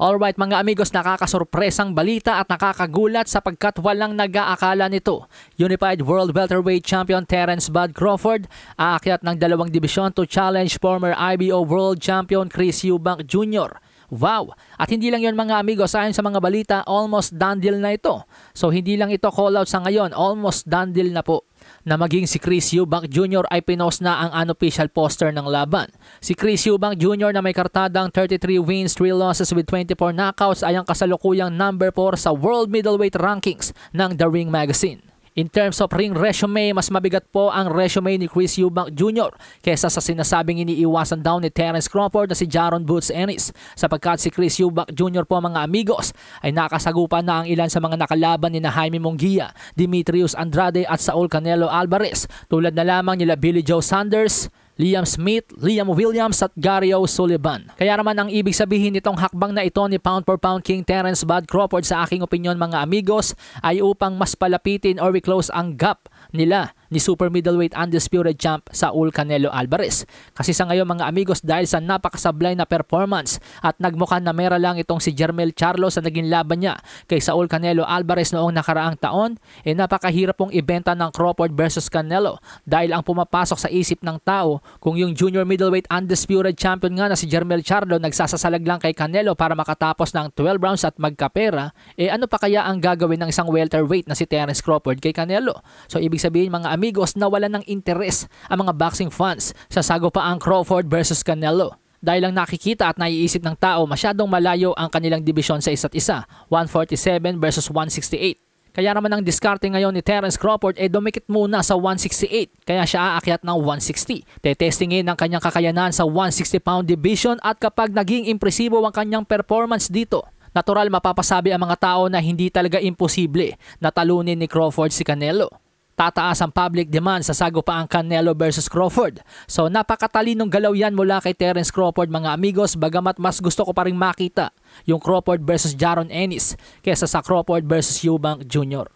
Alright mga amigos, nakakasurpresang balita at nakakagulat sapagkat walang nag-aakala nito. Unified World Welterweight Champion Terence "Bud" Crawford aakyat ng 2 dibisyon to challenge former IBO World Champion Chris Eubank Jr. Wow! At hindi lang yon mga amigos, ayon sa mga balita, almost done deal na ito. So hindi lang ito call out sa ngayon, almost done deal na po na maging si Chris Eubank Jr. ay pinost na ang unofficial poster ng laban. Si Chris Eubank Jr. na may kartadang 33 wins, 3 losses with 24 knockouts ay ang kasalukuyang number 4 sa World Middleweight Rankings ng The Ring Magazine. In terms of ring resume, mas mabigat po ang resume ni Chris Eubank Jr. kesa sa sinasabing iniiwasan daw ni Terence Crawford na si Jaron Boots Ennis, sapagkat si Chris Eubank Jr. po mga amigos ay nakasagupa na ang ilan sa mga nakalaban ni Jaime Munguia, Demetrius Andrade at Saul Canelo Alvarez, tulad na lamang nila Billy Joe Saunders, Liam Smith, Liam Williams at Gary O'Sullivan. Kaya naman ang ibig sabihin nitong hakbang na ito ni Pound for Pound King Terence "Bud" Crawford sa aking opinyon mga amigos ay upang mas palapitin or i-close ang gap nila ni Super Middleweight Undisputed Champ Saul Canelo Alvarez. Kasi sa ngayon mga amigos, dahil sa napakasablay na performance at nagmukhang na mera lang itong si Jermell Charlo sa naging laban niya kay Saul Canelo Alvarez noong nakaraang taon, napakahirap pong ibenta ng Crawford versus Canelo dahil ang pumapasok sa isip ng tao, kung yung Junior Middleweight Undisputed Champion nga na si Jermell Charlo nagsasasalag lang kay Canelo para makatapos ng 12 rounds at magkapera, ano pa kaya ang gagawin ng isang welterweight na si Terence Crawford kay Canelo? So ibig sabihin mga amigos, nawalan ng interes ang mga boxing fans sa sagupaang Crawford versus Canelo. Dahil lang nakikita at naiisip ng tao masyadong malayo ang kanilang dibisyon sa isa't isa, 147 versus 168. Kaya naman ang diskarte ngayon ni Terence Crawford dumikit muna sa 168, kaya siya aakyat ng 160. Tetestingin ang kanyang kakayanan sa 160-pound division at kapag naging impresibo ang kanyang performance dito, natural mapapasabi ang mga tao na hindi talaga imposible na talunin ni Crawford si Canelo. Tataas ang public demand sa sagupaang Canelo versus Crawford. So napakatalinong galaw yan mula kay Terence Crawford mga amigos, bagamat mas gusto ko pa rin makita yung Crawford versus Jaron Ennis kesa sa Crawford versus Eubank Jr.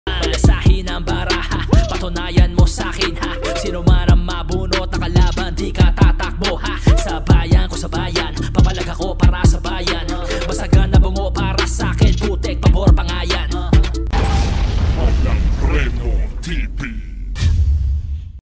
Palasahin ang baraha, patunayan mo sa akin ha, sino man ang mabuno